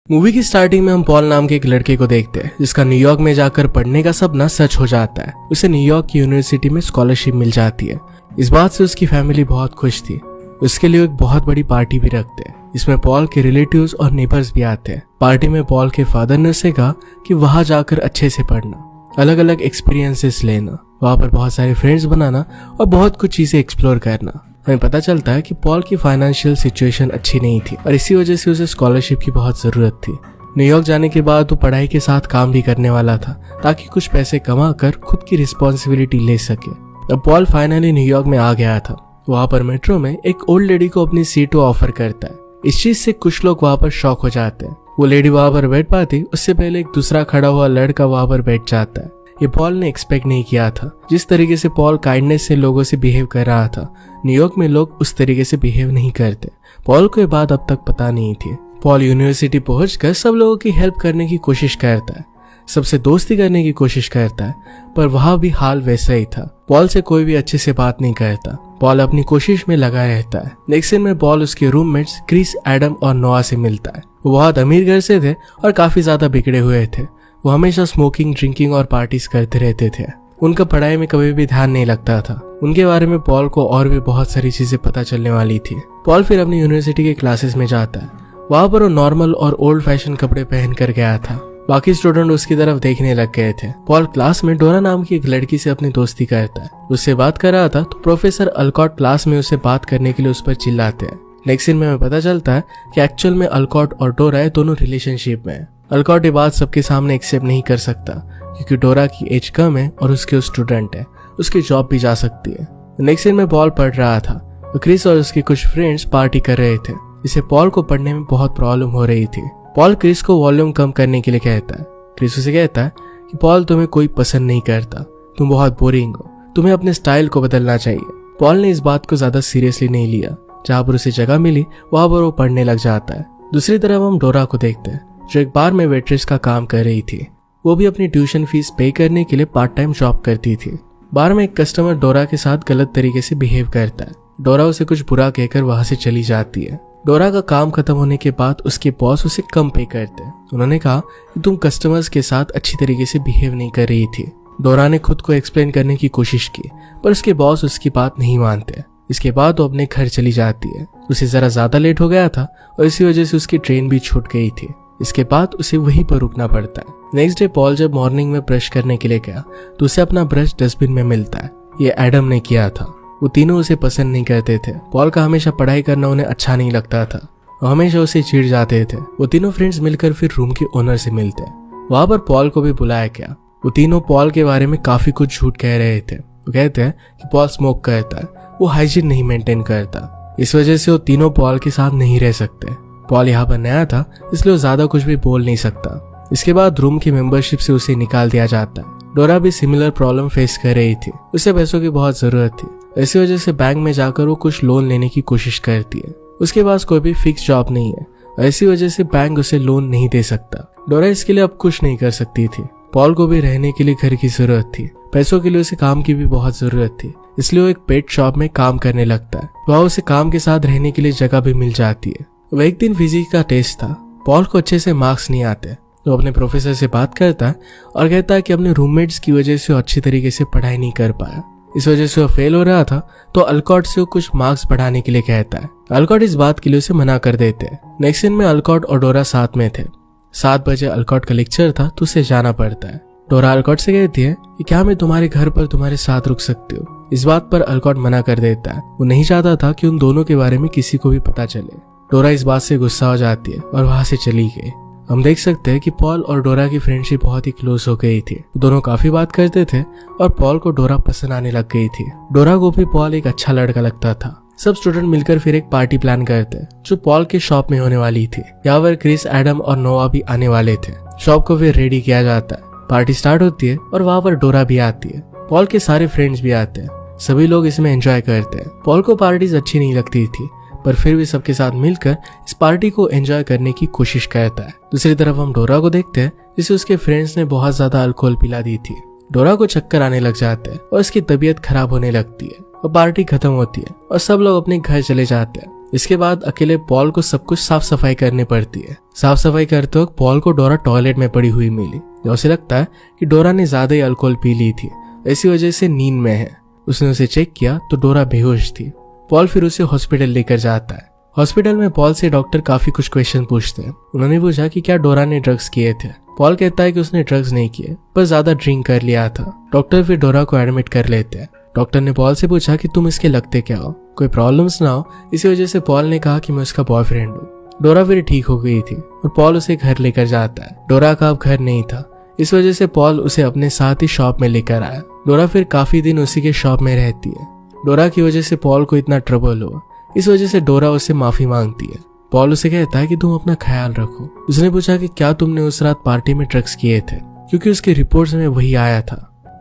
Movie की starting में हम पॉल नाम के एक लड़के को देखते हैं जिसका न्यूयॉर्क में जाकर पढ़ने का सपना सच हो जाता है। उसे न्यूयॉर्क की यूनिवर्सिटी में स्कॉलरशिप मिल जाती है। इस बात से उसकी फैमिली बहुत खुश थी। उसके लिए एक बहुत बड़ी पार्टी भी रखते हैं जिसमें पॉल के रिलेटिव्स और नेबर्स भी आते हैं। पार्टी में पॉल के फादर ने उसे कहा कि वहां जाकर अच्छे से पढ़ना, अलग अलग एक्सपीरियंसेस लेना, वहां पर बहुत सारे फ्रेंड्स बनाना और बहुत कुछ चीजें एक्सप्लोर करना। हमें पता चलता है कि पॉल की फाइनेंशियल सिचुएशन अच्छी नहीं थी और इसी वजह से उसे स्कॉलरशिप की बहुत जरूरत थी। न्यूयॉर्क जाने के बाद वो पढ़ाई के साथ काम भी करने वाला था ताकि कुछ पैसे कमा कर खुद की रिस्पॉन्सिबिलिटी ले सके। अब पॉल फाइनली न्यूयॉर्क में आ गया था। वहां पर मेट्रो में एक ओल्ड लेडी को अपनी सीट ऑफर करता है। इस चीज से कुछ लोग वहां पर शॉक हो जाते हैं। वो लेडी वहां पर बैठ पाती उससे पहले एक दूसरा खड़ा हुआ लड़का वहां पर बैठ जाता है। ये पॉल ने एक्सपेक्ट नहीं किया था। जिस तरीके से पॉल काइंडनेस से लोगों से बिहेव कर रहा था, न्यूयॉर्क में लोग उस तरीके से बिहेव नहीं करते। पॉल को ये बात अब तक पता नहीं थी। पॉल यूनिवर्सिटी पहुंचकर सब लोगों की हेल्प करने की कोशिश करता है, सबसे दोस्ती करने की कोशिश करता है, पर वहां भी हाल वैसा ही था। पॉल से कोई भी अच्छे से बात नहीं करता। पॉल अपनी कोशिश में लगा रहता है। नेक्स्ट सीन में पॉल उसके रूममेट्स क्रिस, एडम और नोआ से मिलता है। वो बहुत अमीर घर से थे और काफी ज्यादा बिगड़े हुए थे। वो हमेशा स्मोकिंग, ड्रिंकिंग और पार्टीज करते रहते थे। उनका पढ़ाई में कभी भी ध्यान नहीं लगता था। उनके बारे में पॉल को और भी बहुत सारी चीजें पता चलने वाली थी। पॉल फिर अपनी यूनिवर्सिटी के क्लासेस में जाता है। वहां पर वो नॉर्मल और ओल्ड फैशन कपड़े पहन कर गया था। बाकी स्टूडेंट उसकी तरफ देखने लग गए थे। पॉल क्लास में डोरा नाम की एक लड़की से अपनी दोस्ती करता है। उससे बात कर रहा था तो प्रोफेसर अल्कॉट क्लास में उससे बात करने के लिए उस पर चिल्लाते हैं। नेक्स्ट सीन में हमें पता चलता है कि एक्चुअल में अल्कॉट और डोरा दोनों रिलेशनशिप में है। अल्कॉट ये बात सबके सामने एक्सेप्ट नहीं कर सकता क्योंकि डोरा की एज कम है और उसके स्टूडेंट है, उसकी जॉब भी जा सकती है। नेक्स्ट सीन में पॉल पढ़ रहा था। क्रिस और उसके कुछ फ्रेंड्स पार्टी कर रहे थे। इसे पॉल को पढ़ने में बहुत प्रॉब्लम हो रही थी। पॉल क्रिस को वॉल्यूम कम करने के लिए कहता है। क्रिस उसे कहता है कि पॉल तुम्हें कोई पसंद नहीं करता, तुम बहुत बोरिंग हो, तुम्हें अपने स्टाइल को बदलना चाहिए। पॉल ने इस बात को ज्यादा सीरियसली नहीं लिया। जहां पर उसे जगह मिली वहां पर वो पढ़ने लग जाता है। दूसरी तरफ हम डोरा को देखते हैं जो एक बार में वेट्रेस का काम कर रही थी। वो भी अपनी ट्यूशन फीस पे करने के लिए पार्ट टाइम जॉब करती थी। बार में एक कस्टमर डोरा के साथ गलत तरीके से बिहेव करता है। डोरा उसे कुछ बुरा कहकर वहां से चली जाती है। डोरा का काम खत्म होने के बाद उसके बॉस उसे कम पे करते हैं। उन्होंने कहा कि तुम कस्टमर्स के साथ अच्छी तरीके से बिहेव नहीं कर रही थी। डोरा ने खुद को एक्सप्लेन करने की कोशिश की पर उसके बॉस उसकी बात नहीं मानते। इसके बाद वो अपने घर चली जाती है। उसे जरा ज्यादा लेट हो गया था और इसी वजह से उसकी ट्रेन भी छूट गई थी। इसके बाद उसे वहीं पर रुकना पड़ता है। नेक्स्ट डे पॉल जब मॉर्निंग में ब्रश करने के लिए गया तो उसे अपना ब्रश डस्टबिन में मिलता है। ये एडम ने किया था। वो तीनों उसे पसंद नहीं करते थे। पॉल का हमेशा पढ़ाई करना उन्हें अच्छा नहीं लगता था और हमेशा उसे चिढ़ जाते थे। वो तीनों फ्रेंड्स मिलकर फिर रूम के ओनर से मिलते हैं। वहां पर पॉल को भी बुलाया गया। वो तीनों पॉल के बारे में काफी कुछ झूठ कह रहे थे। वो कहते हैं कि पॉल स्मोक करता है, वो हाइजीन नहीं मेंटेन करता, इस वजह से वो तीनों पॉल के साथ नहीं रह सकते। पॉल यहाँ पर नया था इसलिए वो ज्यादा कुछ भी बोल नहीं सकता। इसके बाद रूम की मेंबरशिप से उसे निकाल दिया जाता है। डोरा भी सिमिलर प्रॉब्लम फेस कर रही थी। उसे पैसों की बहुत जरूरत थी। इसी वजह से बैंक में जाकर वो कुछ लोन लेने की कोशिश करती है। उसके पास कोई भी फिक्स जॉब नहीं है और इसी वजह से बैंक उसे लोन नहीं दे सकता। डोरा इसके लिए अब कुछ नहीं कर सकती थी। पॉल को भी रहने के लिए घर की जरूरत थी। पैसों के लिए उसे काम की भी बहुत जरूरत थी, इसलिए वो एक पेट शॉप में काम करने लगता है। वहाँ उसे काम के साथ रहने के लिए जगह भी मिल जाती है। वह एक दिन फिजिक्स का टेस्ट था। पॉल को अच्छे से मार्क्स नहीं आते। वो अपने प्रोफेसर से बात करता है और कहता है कि अपने रूममेट्स की वजह से वो अच्छी तरीके से पढ़ाई नहीं कर पाया, इस वजह से वो फेल हो रहा था। तो अल्कॉट से वो कुछ मार्क्स बढ़ाने के लिए कहता है। अल्कॉट इस बात के लिए उसे मना कर देते हैं। नेक्स्ट सीन में अल्कॉट और डोरा साथ में थे। 7 बजे अल्कॉट का लेक्चर था तो उसे जाना पड़ता है। डोरा अल्कॉट से कहती है कि क्या मैं तुम्हारे घर पर तुम्हारे साथ रुक सकती हूँ। इस बात पर अल्कॉट मना कर देता है। वो नहीं चाहता था कि उन दोनों के बारे में किसी को भी पता चले। डोरा इस बात से गुस्सा हो जाती है और वहां से चली गई। हम देख सकते हैं कि पॉल और डोरा की फ्रेंडशिप बहुत ही क्लोज हो गई थी। दोनों काफी बात करते थे और पॉल को डोरा पसंद आने लग गई थी। डोरा को भी पॉल एक अच्छा लड़का लगता था। सब स्टूडेंट मिलकर फिर एक पार्टी प्लान करते हैं जो पॉल के शॉप में होने वाली थी। यहाँ पर क्रिस, एडम और नोआ भी आने वाले थे। शॉप को फिर रेडी किया जाता है। पार्टी स्टार्ट होती है और वहां पर डोरा भी आती है। पॉल के सारे फ्रेंड्स भी आते हैं। सभी लोग इसमें एंजॉय करते हैं। पॉल को पार्टीज अच्छी नहीं लगती थी पर फिर भी सबके साथ मिलकर इस पार्टी को एंजॉय करने की कोशिश करता है। दूसरी तरफ हम डोरा को देखते हैं जिसे उसके फ्रेंड्स ने बहुत ज्यादा अल्कोहल पिला दी थी। डोरा को चक्कर आने लग जाते हैं और उसकी तबीयत खराब होने लगती है और पार्टी खत्म होती है और सब लोग अपने घर चले जाते हैं। इसके बाद अकेले पॉल को सब कुछ साफ सफाई करनी पड़ती है। साफ सफाई करते वक्त पॉल को डोरा टॉयलेट में पड़ी हुई मिली। उसे लगता है कि डोरा ने ज्यादा ही अल्कोहल पी ली थी, इसी वजह से नींद में है। उसने उसे चेक किया तो डोरा बेहोश थी। पॉल फिर उसे हॉस्पिटल लेकर जाता है। हॉस्पिटल में पॉल से डॉक्टर काफी कुछ क्वेश्चन पूछते हैं। उन्होंने पूछा कि क्या डोरा ने ड्रग्स किए थे। पॉल कहता है कि उसने ड्रग्स नहीं किए, पर ज्यादा ड्रिंक कर लिया था। डॉक्टर फिर डोरा को एडमिट कर लेते हैं। डॉक्टर ने पॉल से पूछा कि तुम इसके लगते क्या हो, कोई प्रॉब्लम्स ना हो। इसी वजह से पॉल ने कहा कि मैं उसका बॉयफ्रेंड हूँ। डोरा फिर ठीक हो गई थी और पॉल उसे घर लेकर जाता है। डोरा का अब घर नहीं था, इस वजह से पॉल उसे अपने साथ ही शॉप में लेकर आया। डोरा फिर काफी दिन उसी के शॉप में रहती है। डोरा की वजह से पॉल को इतना ट्रबल हुआ, इस वजह से डोरा उससे माफी मांगती है। पॉल उसे कहता है कि तुम अपना ख्याल रखो। उसने पूछा कि क्या तुमने उस रात पार्टी में ड्रग्स किए थे, क्योंकि उसके रिपोर्ट्स में वही आया था।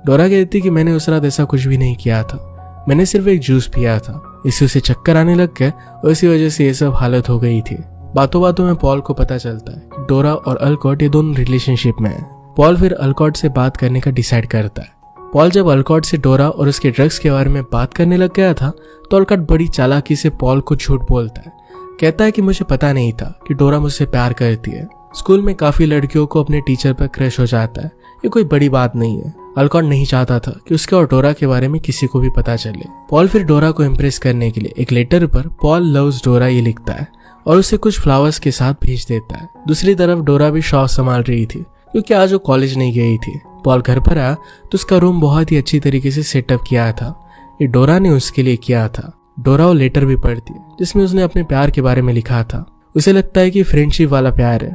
डोरा कहती कि मैंने उस रात ऐसा कुछ भी नहीं किया था, मैंने सिर्फ एक जूस पिया था। इससे उसे चक्कर आने लग गए और इसी वजह से ये सब हालत हो गई थी। बातों बातों में पॉल को पता चलता है कि डोरा और अल्कॉट ये दोनों रिलेशनशिप में है। पॉल फिर अल्कॉट से बात करने का डिसाइड करता है। पॉल जब अल्कॉट से डोरा और उसके ड्रग्स के बारे में बात करने लग गया था तो अल्कॉट बड़ी चालाकी से पॉल को झूठ बोलता है। कहता है कि मुझे पता नहीं था कि डोरा मुझसे प्यार करती है। स्कूल में काफी लड़कियों को अपने टीचर पर क्रश हो जाता है, ये कोई बड़ी बात नहीं है। अल्कॉट नहीं चाहता था कि उसके और डोरा के बारे में किसी को भी पता चले। पॉल फिर डोरा को इम्प्रेस करने के लिए एक लेटर पर पॉल लव्स डोरा ये लिखता है और उसे कुछ फ्लावर्स के साथ भेज देता है। दूसरी तरफ डोरा भी शॉप संभाल रही थी, क्योंकि आज वो कॉलेज नहीं गई थी। पॉल घर पर आया तो उसका रूम बहुत ही अच्छी तरीके से सेटअप किया था। ये डोरा ने उसके लिए किया था। डोरा वो लेटर भी पढ़ती है जिसमें उसने अपने प्यार के बारे में लिखा था। उसे लगता है कि फ्रेंडशिप वाला प्यार है।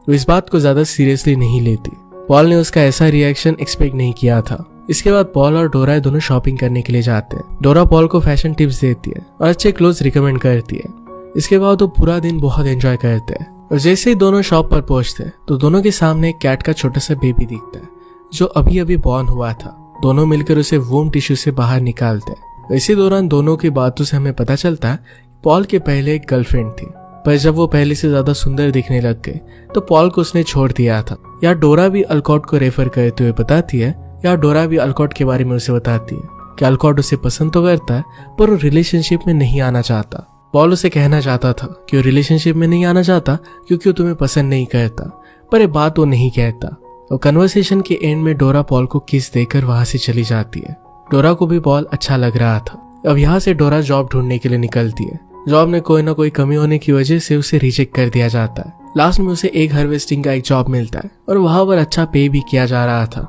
वो इस बात को ज्यादा सीरियसली नहीं लेती। पॉल ने उसका ऐसा रिएक्शन एक्सपेक्ट नहीं किया था। इसके बाद पॉल और डोरा दोनों शॉपिंग करने के लिए जाते हैं। डोरा पॉल को फैशन टिप्स देती है और अच्छे क्लोथ्स रिकमेंड करती है। इसके बाद वो पूरा दिन बहुत एंजॉय करते हैं और जैसे ही दोनों शॉप पर पहुंचते हैं तो दोनों के सामने एक कैट का छोटा सा बेबी दिखता है जो अभी अभी बॉर्न हुआ था। दोनों मिलकर उसे वोम टिश्यू से बाहर निकालते हैं। इसी दौरान दोनों की बातों से हमें पता चलता है पॉल के पहले एक गर्लफ्रेंड थी, पर जब वो पहले से ज्यादा सुंदर दिखने लग गए तो पॉल को उसने छोड़ दिया था। या डोरा भी अल्कॉट को रेफर करते हुए बताती है, या डोरा भी अल्कॉट के बारे में उसे बताती है कि अल्कॉट उसे पसंद तो करता है पर वो रिलेशनशिप में नहीं आना चाहता। पॉल उसे कहना चाहता था कि वो रिलेशनशिप में नहीं आना चाहता क्योंकि वो तुम्हें पसंद नहीं करता, पर ये बात वो नहीं कहता। और कन्वर्सेशन के एंड में डोरा पॉल को किस देकर वहां से चली जाती है। डोरा को भी पॉल अच्छा लग रहा था। अब यहाँ से डोरा जॉब ढूंढने के लिए निकलती है। जॉब में कोई ना कोई कमी होने की वजह से उसे रिजेक्ट कर दिया जाता है। लास्ट में उसे एक हार्वेस्टिंग का एक जॉब मिलता है और वहां पर अच्छा पे भी किया जा रहा था।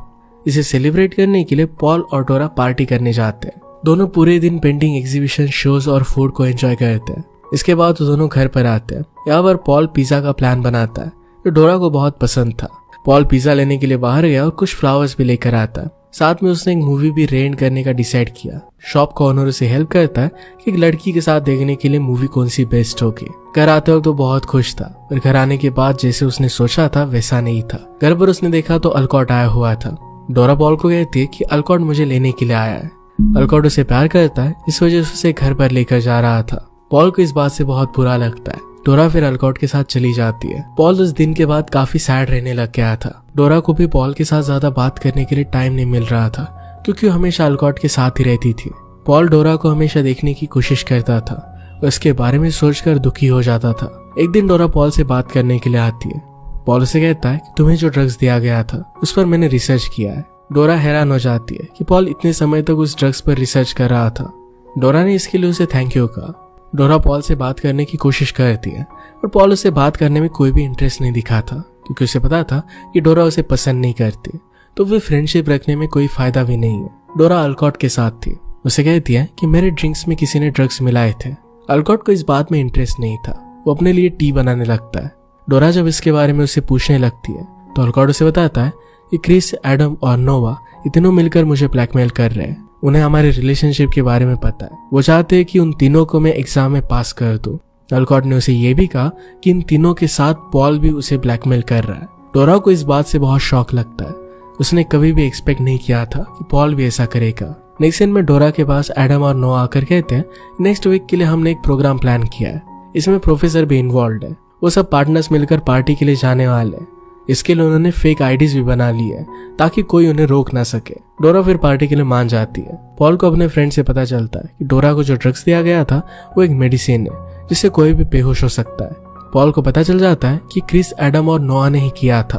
इसे सेलिब्रेट करने के लिए पॉल और डोरा पार्टी करने जाते हैं। दोनों पूरे दिन पेंटिंग एग्जीबिशन, शोज और फूड को एंजॉय करते हैं। इसके बाद दोनों घर पर आते हैं। यहाँ पर पॉल पिज्जा का प्लान बनाता है जो डोरा को बहुत पसंद था। पॉल पिज्जा लेने के लिए बाहर गया और कुछ फ्लावर्स भी लेकर आता है। साथ में उसने एक मूवी भी रेंट करने का डिसाइड किया। शॉप का ओनर उसे हेल्प करता है कि एक लड़की के साथ देखने के लिए मूवी कौन सी बेस्ट होगी। घर आते वक्त तो बहुत खुश था, पर घर आने के बाद जैसे उसने सोचा था वैसा नहीं था। घर पर उसने देखा तो अल्कॉट आया हुआ था। डोरा पॉल को कहती है कि अल्कॉट मुझे लेने के लिए आया है। अल्कॉट उसे प्यार करता है, इस वजह से उसे घर पर लेकर जा रहा था। पॉल को इस बात से बहुत बुरा लगता है। डोरा फिर अल्कॉट के साथ चली जाती है। पॉल उस दिन के बाद काफी सैड रहने लग गया था। डोरा को भी पॉल के साथ ज्यादा बात करने के लिए टाइम नहीं मिल रहा था, क्योंकि वो हमेशा अल्कॉट के साथ ही रहती थी। पॉल डोरा को हमेशा देखने की कोशिश करता था और उसके बारे में सोचकर दुखी हो जाता था। एक दिन डोरा पॉल से बात करने के लिए आती है। पॉल उसे कहता है कि तुम्हें जो ड्रग्स दिया गया था उस पर मैंने रिसर्च किया है। डोरा हैरान हो जाती है कि पॉल इतने समय तक उस ड्रग्स पर रिसर्च कर रहा था। डोरा ने इसके लिए उसे थैंक यू कहा। डोरा पॉल से बात करने की कोशिश करती है और पॉल उसे बात करने में कोई भी इंटरेस्ट नहीं दिखा था, क्योंकि उसे पता था कि डोरा उसे पसंद नहीं करती, तो वे फ्रेंडशिप रखने में कोई फायदा भी नहीं है। डोरा अल्कॉट के साथ थी। उसे कहती है कि मेरे ड्रिंक्स में किसी ने ड्रग्स मिलाए थे। अल्कॉट को इस बात में इंटरेस्ट नहीं था। वो अपने लिए टी बनाने लगता है। डोरा जब इसके बारे में उसे पूछने लगती है तो अल्कॉट उसे बताता है कि क्रिस, एडम और नोवा ये तीनों मिलकर मुझे ब्लैकमेल कर रहे हैं। उन्हें हमारे रिलेशनशिप के बारे में पता है। वो चाहते हैं कि उन तीनों को मैं एग्जाम में पास कर दूं। अल्कॉट ने उसे ये भी कहा कि इन तीनों के साथ पॉल भी उसे ब्लैकमेल कर रहा है। डोरा को इस बात से बहुत शॉक लगता है। उसने कभी भी एक्सपेक्ट नहीं किया था कि पॉल भी ऐसा करेगा। नेक्स्ट सीन में डोरा के पास एडम और नोआ आकर कहते हैं नेक्स्ट वीक के लिए हमने एक प्रोग्राम प्लान किया है। इसमें प्रोफेसर भी इन्वॉल्व है। वो सब पार्टनर्स मिलकर पार्टी के लिए जाने वाले हैं। इसके लिए उन्होंने फेक आईडीज भी बना ली है ताकि कोई उन्हें रोक ना सके। डोरा फिर पार्टी के लिए मान जाती है। पॉल को अपने फ्रेंड से पता चलता है कि डोरा को जो ड्रग्स दिया गया था वो एक मेडिसिन है जिससे कोई भी बेहोश हो सकता है। पॉल को पता चल जाता है कि क्रिस, एडम और नोआ ने ही किया था।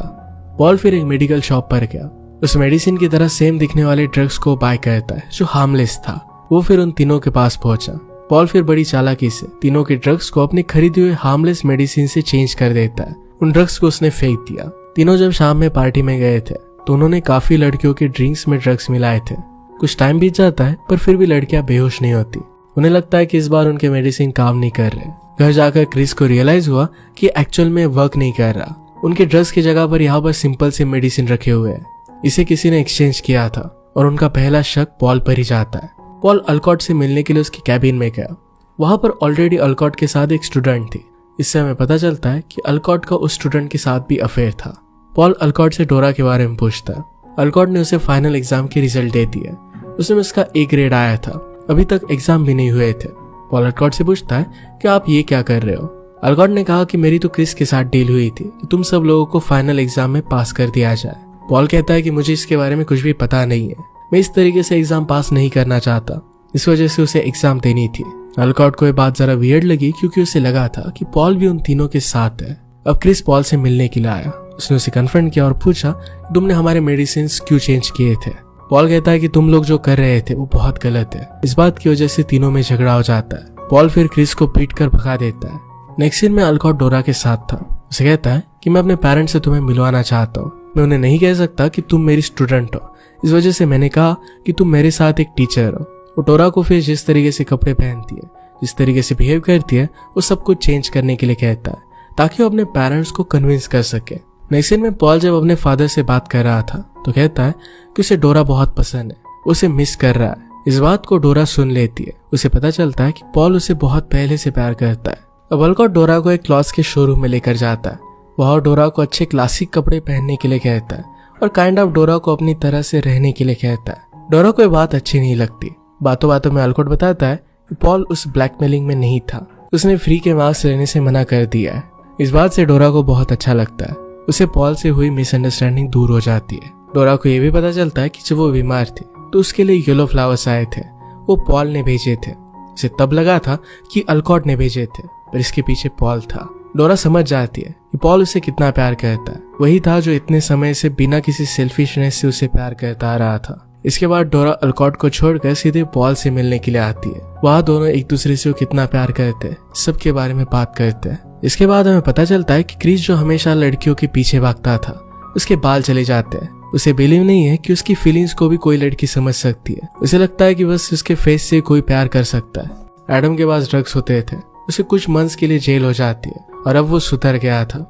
पॉल फिर एक मेडिकल शॉप पर गया। उस मेडिसिन की तरह सेम दिखने वाले ड्रग्स को बाय करता है जो हार्मलेस था। वो फिर उन तीनों के पास पहुंचा। पॉल फिर बड़ी चालाकी से तीनों के ड्रग्स को अपनी खरीदी हुए हार्मलेस मेडिसिन से चेंज कर देता है। उन ड्रग्स को उसने फेंक दिया। तीनों जब शाम में पार्टी में गए थे तो उन्होंने काफी लड़कियों के ड्रिंक्स में ड्रग्स मिलाए थे। कुछ टाइम बीत जाता है पर फिर भी लड़कियां बेहोश नहीं होती। उन्हें लगता है कि इस बार उनके मेडिसिन काम नहीं कर रहे। घर जाकर क्रिस को रियलाइज हुआ कि एक्चुअल में वर्क नहीं कर रहा। उनके ड्रग्स की जगह पर यहाँ पर सिंपल से मेडिसिन रखे हुए हैं। इसे किसी ने एक्सचेंज किया था और उनका पहला शक पॉल पर ही जाता है। पॉल अल्कॉट से मिलने के लिए उसकी कैबिन में गया। वहां पर ऑलरेडी अल्कॉट के साथ एक स्टूडेंट थी। इससे हमें पता चलता है कि अल्कॉट का उस स्टूडेंट के साथ भी अफेयर था। पॉल अल्कॉट से डोरा के बारे में पूछता है। अल्कॉट ने उसे फाइनल एग्जाम के रिजल्ट दे दिए। उसमें उसका A ग्रेड आया था। अभी तक एग्जाम भी नहीं हुए थे। पॉल अल्कॉट से पूछता है कि आप ये क्या कर रहे हो। अल्कॉट ने कहा कि मेरी तो क्रिस के साथ डील हुई थी कि तुम सब लोगों को फाइनल एग्जाम में पास कर दिया जाए। पॉल कहता है कि मुझे इसके बारे में कुछ भी पता नहीं है। मैं इस तरीके से एग्जाम पास नहीं करना चाहता। इस वजह से उसे एग्जाम देनी थी। अल्कॉट को ये बात जरा वियर्ड लगी क्योंकि उसे लगा था कि पॉल भी उन तीनों के साथ है। अब क्रिस पॉल से मिलने के लिए आया। उसने उसे कन्फ्रंट किया और पूछा तुमने हमारे मेडिसिन क्यों चेंज किए थे। पॉल कहता है कि तुम लोग जो कर रहे थे वो बहुत गलत है। इस बात की वजह से तीनों में झगड़ा हो जाता है। पॉल फिर क्रिस को पीट कर भगा देता है। नेक्स्ट सीन में अल्कॉट डोरा के साथ था। उसे कहता है कि मैं अपने पेरेंट्स से तुम्हें मिलवाना चाहता हूँ। मैं उन्हें नहीं कह सकता कि तुम मेरी स्टूडेंट हो। इस वजह से मैंने कहा कि तुम मेरे साथ एक टीचर हो। वो डोरा को फिर जिस तरीके से कपड़े पहनती है, जिस तरीके से बिहेव करती है, वो सब कुछ चेंज करने के लिए कहता है ताकि वो अपने पेरेंट्स को कन्विंस कर सके। नेक्स्ट सीन में पॉल जब अपने फादर से बात कर रहा था तो कहता है कि उसे डोरा बहुत पसंद है, उसे मिस कर रहा है। इस बात को डोरा सुन लेती है। उसे पता चलता है कि पॉल उसे बहुत पहले से प्यार करता है। अब अल्कॉट डोरा को एक क्लॉथ्स के शोरूम में लेकर जाता है। वहाँ डोरा को अच्छे क्लासिक कपड़े पहनने के लिए कहता है और काइंड ऑफ डोरा को अपनी तरह से रहने के लिए कहता है। डोरा को ये बात अच्छी नहीं लगती। बातों बातों में अल्कॉट बताता है कि पॉल उस ब्लैकमेलिंग में नहीं था। उसने फ्री के मार्क्स लेने से मना कर दिया है। इस बात से डोरा को बहुत अच्छा लगता है। उसे पॉल से हुई मिसअंडरस्टैंडिंग दूर हो जाती है। डोरा को यह भी पता चलता है कि जब वो बीमार थी तो उसके लिए येलो फ्लावर्स आए थे। वो पॉल ने भेजे थे। उसे तब लगा था कि अल्कॉट ने भेजे थे, पर इसके पीछे पॉल था। डोरा समझ जाती है कि पॉल उसे कितना प्यार करता है। वही था जो इतने समय से बिना किसी सेल्फिशनेस से उसे प्यार करता आ रहा था। इसके बाद डोरा अल्कॉट को छोड़कर सीधे पॉल से मिलने के लिए आती है। वहाँ दोनों एक दूसरे से कितना प्यार करते हैं, सबके बारे में बात करते हैं। इसके बाद हमें पता चलता है कि क्रिस जो हमेशा लड़कियों के पीछे भागता था, उसके बाल चले जाते हैं। उसे बिलीव नहीं है कि उसकी फीलिंग्स को भी कोई लड़की समझ सकती है। उसे लगता है कि बस उसके फेस से कोई प्यार कर सकता है। एडम के पास ड्रग्स होते थे। उसे कुछ मंथ्स के लिए जेल हो जाती है और अब वो सुधर गया था।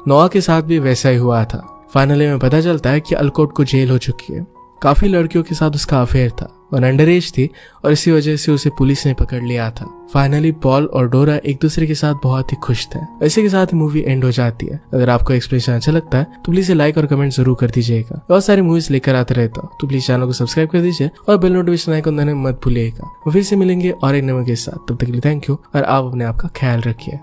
नोआ के साथ भी वैसा ही हुआ था। फाइनली में पता चलता है कि अल्कॉट को जेल हो चुकी है। काफी लड़कियों के साथ उसका अफेयर था और अंडर एज थी और इसी वजह से उसे पुलिस ने पकड़ लिया था। फाइनली पॉल और डोरा एक दूसरे के साथ बहुत ही खुश थे। इसी के साथ मूवी एंड हो जाती है। अगर आपको एक्सप्लेनेशन अच्छा लगता है तो प्लीज लाइक और कमेंट जरूर कर दीजिएगा। बहुत सारी मूवीज लेकर आते रहता हूँ तो प्लीज चैनल को सब्सक्राइब कर दीजिए और बेल नोटिफिकेशन आइकन दबाना मत भूलिएगा। फिर से मिलेंगे और एक नए के साथ। तब तक के लिए थैंक यू और आप अपने आप का ख्याल रखिए।